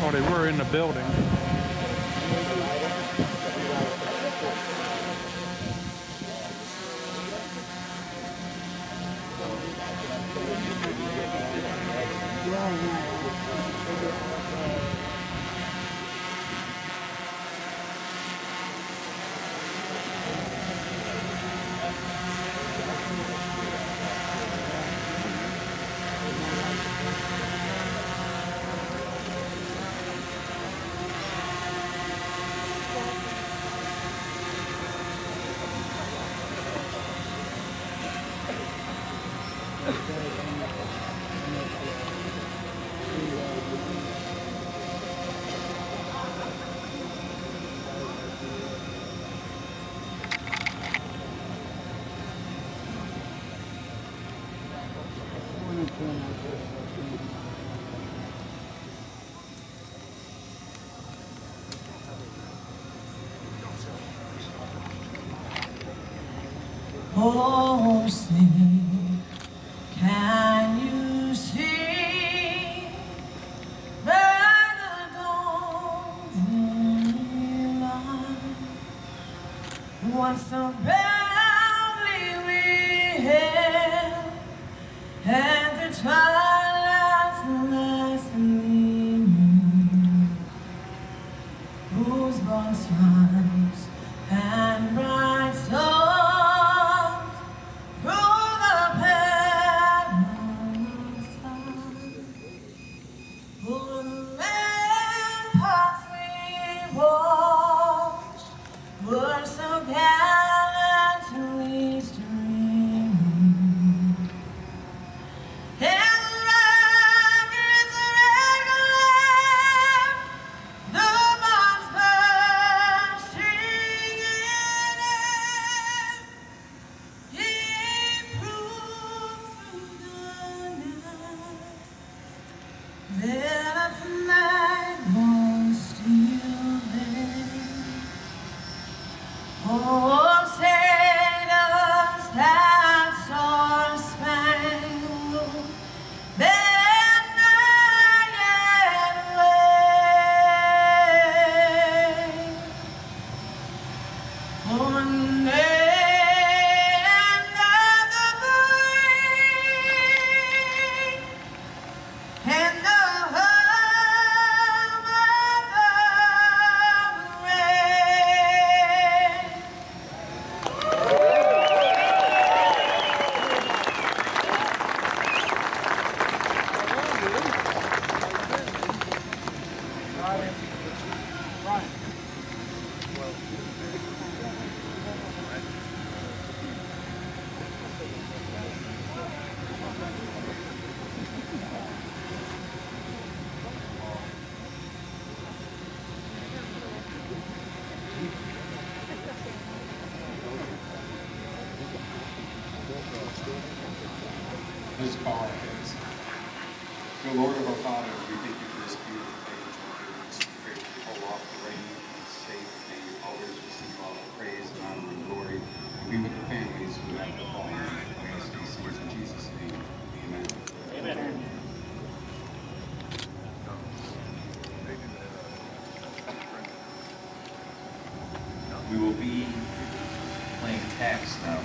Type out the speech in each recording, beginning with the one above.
Or they were in the building. Oh, sing, can you see by the dawn's early light once so proudly we hailed at the twilight's last gleaming, whose broad stripes and bright stars were so gallantly streaming, and like its red lamp, the bombs bursting in it, he proved through the night that the night was still there. Oh, say does that star-spangled banner yet wave? One end of the breeze and the hum of the rain. Let's bow our heads. Dear Lord of our fathers, we thank you for this beautiful day which you have given us. We pray that you hold off the rain and safe, and you always receive all the praise and honor and glory, and be with the families who have fallen from us these things in Jesus' name. Amen. Amen. We will be playing tax now.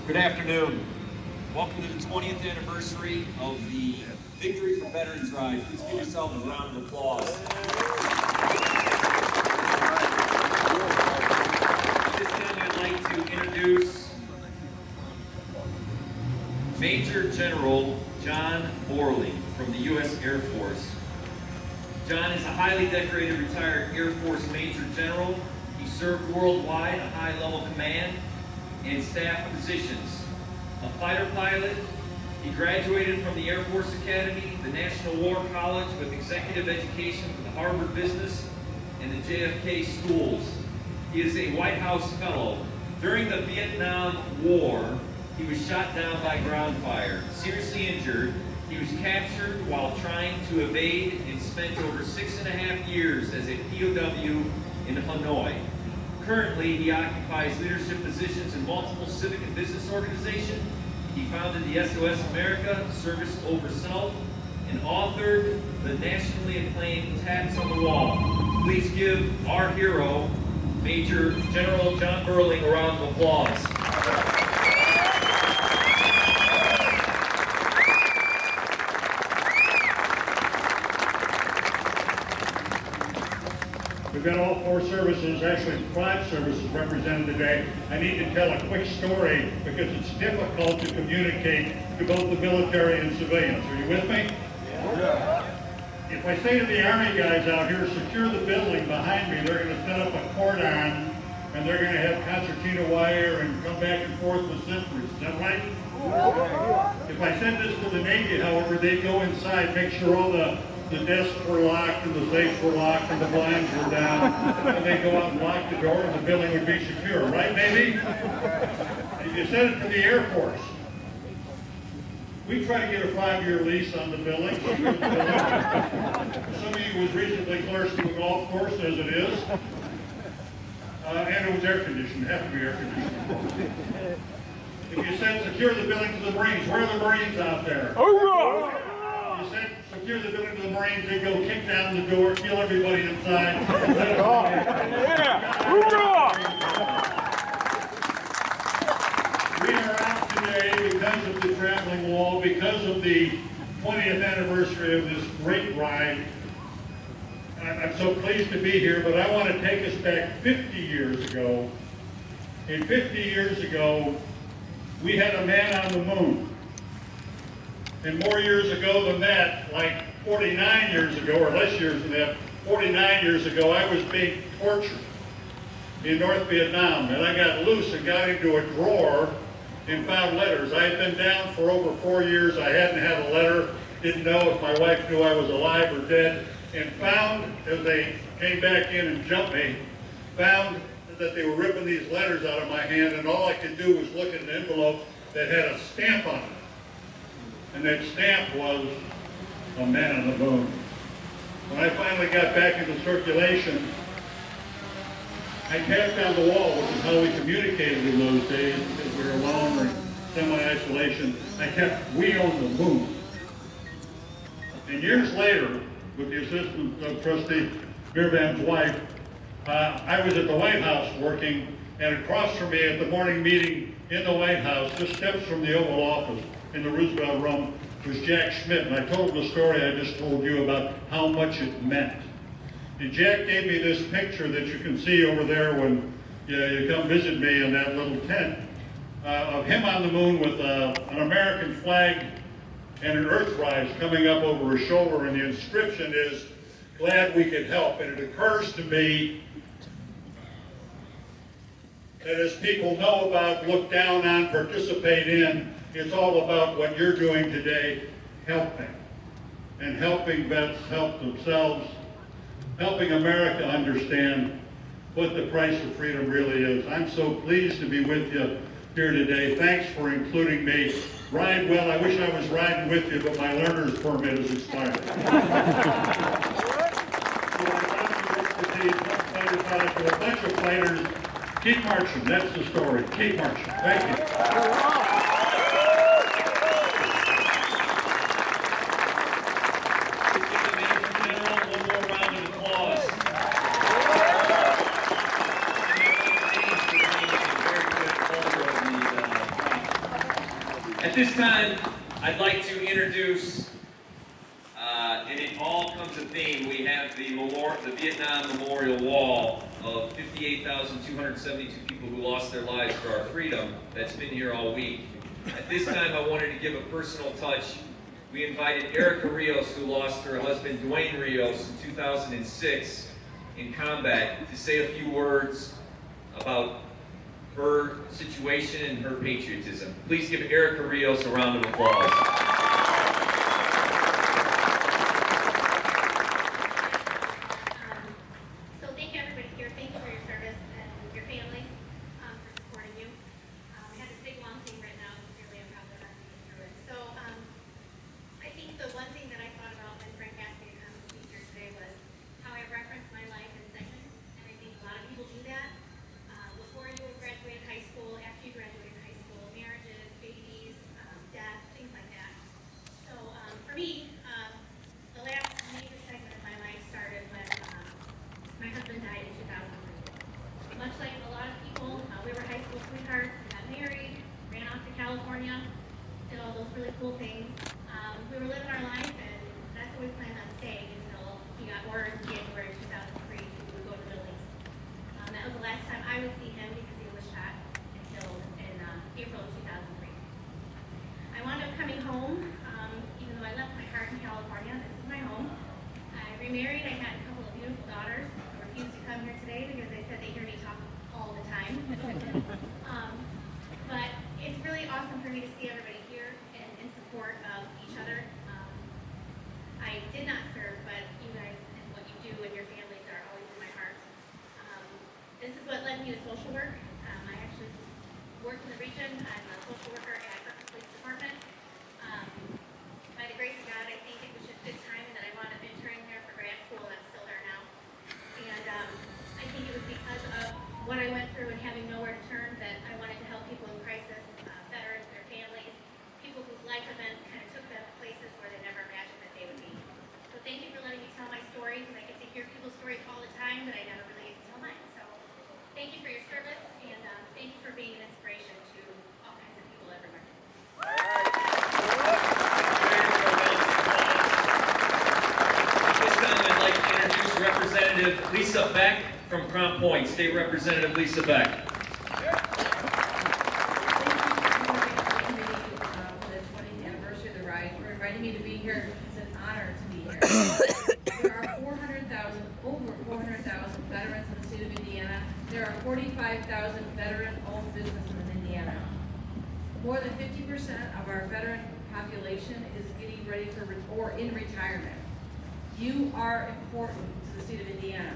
Good afternoon. Welcome to the 20th anniversary of the Victory for Veterans Ride. Please give yourself a round of applause. At this time, I'd like to introduce Major General John Borley from the U.S. Air Force. John is a highly decorated retired Air Force Major General. He served worldwide a high-level command and staff positions. A fighter pilot, he graduated from the Air Force Academy, the National War College with executive education from the Harvard Business and the JFK schools. He is a White House Fellow. During the Vietnam War, he was shot down by ground fire. Seriously injured, he was captured while trying to evade and spent over 6.5 years as a POW in Hanoi. Currently, he occupies leadership positions in multiple civic and business organizations. He founded the SOS America Service Over Self and authored the nationally acclaimed Tats on the Wall. Please give our hero, Major General John Borley, a round of applause. We've got all 4 services, actually 5 services represented today. I need to tell a quick story because it's difficult to communicate to both the military and civilians. Are you with me? Yeah. If I say to the Army guys out here, secure the building behind me, they're going to set up a cordon and they're going to have concertina wire and come back and forth with sentries. Is that right? If I said this to the Navy, however, they'd go inside, make sure all the desks were locked and the safes were locked and the blinds were down, and they'd go out and lock the door and the building would be secure. Right, Navy? If you said it to the Air Force, we try to get a 5-year lease on the building. Some of you was recently close to a golf course, as it is. And it was air conditioned, have to be air conditioned. If you said secure the building to the Marines, where are the Marines out there? If you said secure the building to the Marines, they'd go kick down the door, kill everybody inside. We are out today because of the traveling wall, because of the 20th anniversary of this great ride. I'm so pleased to be here, but I want to take us back 50 years ago. And 50 years ago, we had a man on the moon. And more years ago than that, like 49 years ago, or less years than that, 49 years ago, I was being tortured in North Vietnam. And I got loose and got into a drawer and found letters. I had been down for over 4 years. I hadn't had a letter, didn't know if my wife knew I was alive or dead, and found, as they came back in and jumped me, found that they were ripping these letters out of my hand, and all I could do was look at an envelope that had a stamp on it. And that stamp was a man on the moon. When I finally got back into circulation, I tapped on the wall, which is how we communicated in those days, because we were alone or semi-isolation. I kept, we own the moon. And years later, with the assistance of Trustee Mirvan's wife, I was at the White House working, and across from me at the morning meeting in the White House, just steps from the Oval Office in the Roosevelt Room, was Jack Schmidt. And I told him the story I just told you about how much it meant. And Jack gave me this picture that you can see over there when you come visit me in that little tent, of him on the moon with an American flag and an Earthrise coming up over his shoulder, and the inscription is, "Glad we could help." And it occurs to me that as people know about, look down on, participate in, it's all about what you're doing today, helping. And helping vets help themselves, helping America understand what the price of freedom really is. I'm so pleased to be with you here today. Thanks for including me. Ride well. I wish I was riding with you, but my learner's permit is expired. A bunch of fighters. Keep marching. That's the story. Keep marching. Thank you. At this time, I'd like to introduce, and it all comes a theme, we have the Vietnam Memorial Wall of 58,272 people who lost their lives for our freedom that's been here all week. At this time, I wanted to give a personal touch. We invited Erica Rios, who lost her husband Dwayne Rios in 2006 in combat, to say a few words about her situation and her patriotism. Please give Erica Rios a round of applause. So thank you everybody here. Thank you for your service and your families for supporting you. We had this big long thing written out. Really, I'm proud that I'm getting through it. So I think the one thing that I thought about when Frank asked me to come speak here today was how I referenced my life in sections, and I think a lot of people do that. Before you graduated high school, after you graduated high school, marriages, babies, death, things like that. So for me, the last major segment of my life started when my husband died in 2003. Much like a lot of people, we were high school sweethearts, we got married, ran off to California, did all those really cool things. We were living our life, and that's where we planned on staying until he got word in January 2003 he would go to the Middle East. That was the last time I would see him because he was shot and killed in April of 2003. I wound up coming home, even though I left my heart in California. This is my home. I remarried. I had a couple of beautiful daughters who refused to come here today because they said they hear me talk all the time. But it's really awesome for me to see everybody here and in support of each other. I did not serve, but you guys and what you do and your families are always in my heart. This is what led me to social work. I actually work in the region. I'm a social worker at Brooklyn Police Department. By the grace of God, I think it was just good timing that I wound up interning there for grad school, and I'm still there now. And I think it was because of what I went through and having nowhere to turn that I wanted to help people in crisis, veterans, their families, people whose life events kind of took them to places where they never imagined that they would be. So thank you for letting me tell my story, because I get to hear people's stories all the time, but I never really get to tell mine. So thank you for your service, and thank you for being an inspiration to all kinds of people everywhere. At this time, I'd like to introduce Representative Lisa Beck from Crown Point. State Representative Lisa Beck. For the 20th anniversary of the ride, for inviting me to be here. It's an honor to be here. There are over 400,000 veterans in the state of Indiana. There are 45,000 veteran-owned businesses in Indiana. More than 50% of our veteran population is getting ready for or in retirement. You are important to the state of Indiana.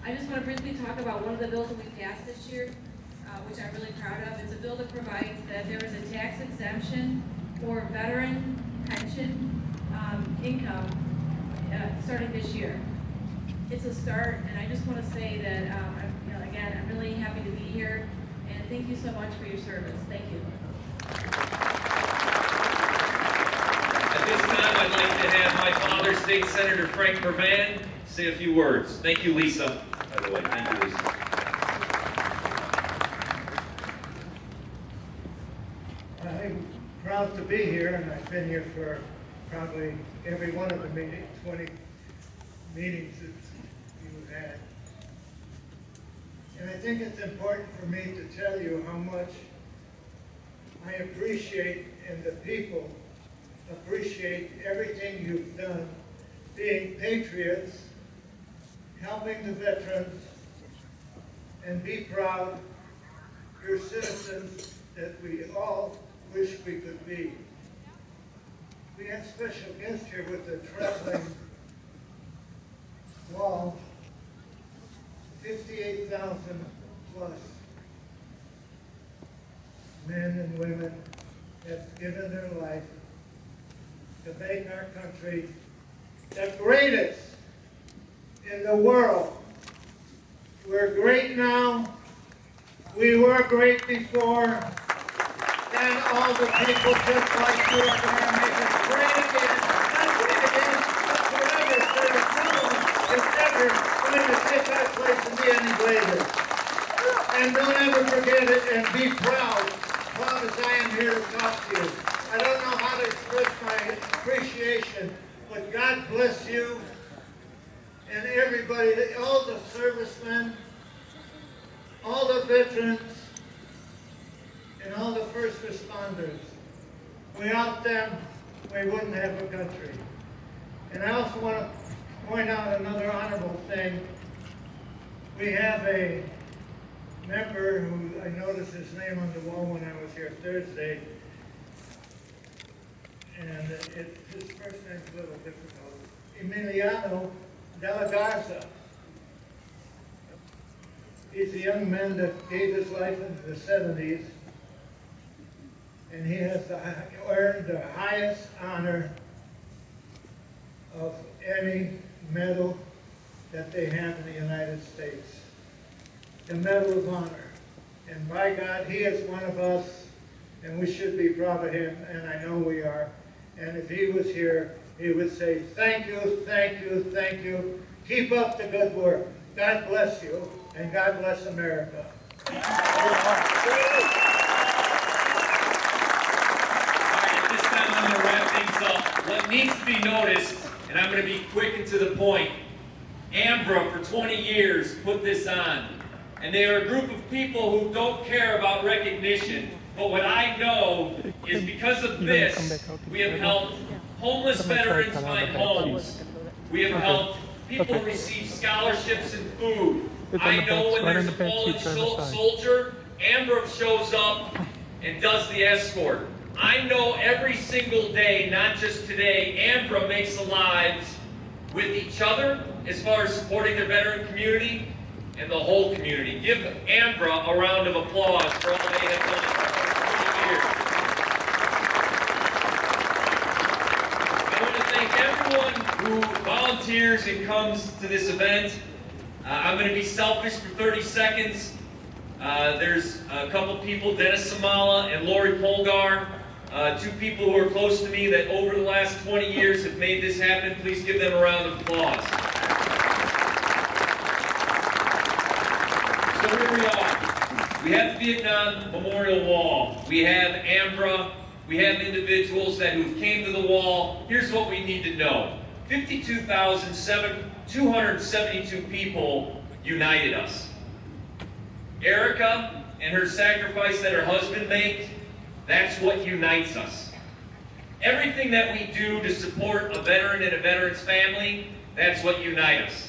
I just want to briefly talk about one of the bills that we passed this year, which I'm really proud of. It's a bill that provides that there is a tax exemption for veteran pension income starting this year. It's a start, and I just want to say that, again, I'm really happy to be here, and thank you so much for your service. Thank you. At this time, I'd like to have my father, State Senator Frank Mervan, say a few words. Thank you, Lisa. By the way, thank you, Lisa. I'm proud to be here, and I've been here for probably every one of the 20 meetings that you've had. And I think it's important for me to tell you how much I appreciate, and the people appreciate everything you've done, being patriots, helping the veterans, and be proud you're citizens that we all wish we could be. We have special guests here with the traveling wall, 58,000 plus men and women have given their life to make our country the greatest in the world. We're great now. We were great before. And all the people just like you are going to make us great again. Not great again, but forever. There is no one that's ever going to take that place and be any greater. And don't ever forget it, and be proud come as I am here to talk to you. I don't know how to express my appreciation, but God bless you and everybody, all the servicemen, all the veterans, and all the first responders. Without them, we wouldn't have a country. And I also want to point out another honorable thing. We have a member who, I noticed his name on the wall when I was here Thursday, and his first name's a little difficult. Emiliano de la Garza. He's a young man that gave his life in the 70s, and he has earned the highest honor of any medal that they have in the United States, the Medal of Honor. And by God, he is one of us, and we should be proud of him, and I know we are. And if he was here, he would say, thank you, thank you, thank you. Keep up the good work. God bless you, and God bless America. All right, at this time I'm going to wrap things up. What needs to be noticed, and I'm going to be quick and to the point, Ambra for 20 years put this on. And they are a group of people who don't care about recognition. But what I know is because of this, we have helped homeless veterans find homes. We have helped people receive scholarships and food. I know when there's a fallen soldier, Ambra shows up and does the escort. I know every single day, not just today, Ambra makes the lives with each other as far as supporting their veteran community and the whole community. Give Ambra a round of applause for all they have done for 20 years. I want to thank everyone who volunteers and comes to this event. I'm going to be selfish for 30 seconds. There's a couple people, Dennis Samala and Lori Polgar, two people who are close to me that over the last 20 years have made this happen. Please give them a round of applause. So here we are. We have the Vietnam Memorial Wall. We have Ambra. We have individuals who came to the wall. Here's what we need to know. 52,272 people united us. Erica and her sacrifice that her husband made, that's what unites us. Everything that we do to support a veteran and a veteran's family, that's what unites us.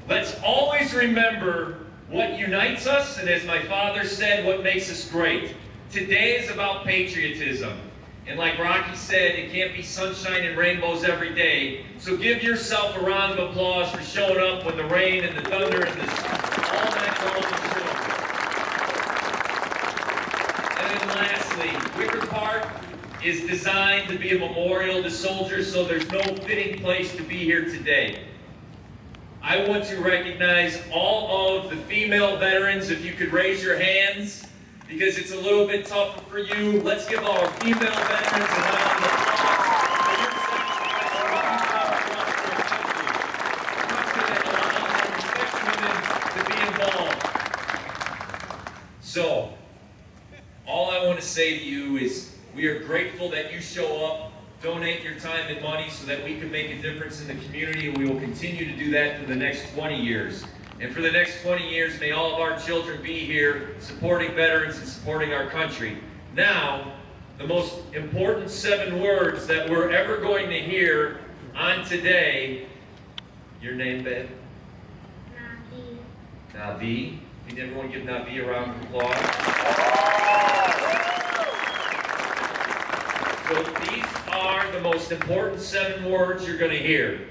Let's always remember what unites us, and as my father said, what makes us great. Today is about patriotism. And like Rocky said, it can't be sunshine and rainbows every day. So give yourself a round of applause for showing up when the rain and the thunder and all that goes and then lastly, Wicker Park is designed to be a memorial to soldiers, so there's no fitting place to be here today. I want to recognize all of the female veterans, if you could raise your hands, because it's a little bit tougher for you. Let's give our female veterans a round of applause for your sacrifice and what you've done for our country. That allows women to be involved. So, all I want to say to you is we are grateful that you show up, donate your time and money so that we can make a difference in the community, and we will continue to do that for the next 20 years. And for the next 20 years, may all of our children be here supporting veterans and supporting our country. Now, the most important 7 words that we're ever going to hear on today. Your name, babe? Navi. Navi. Can everyone give Navi a round of applause? So these are the most important 7 words you're going to hear.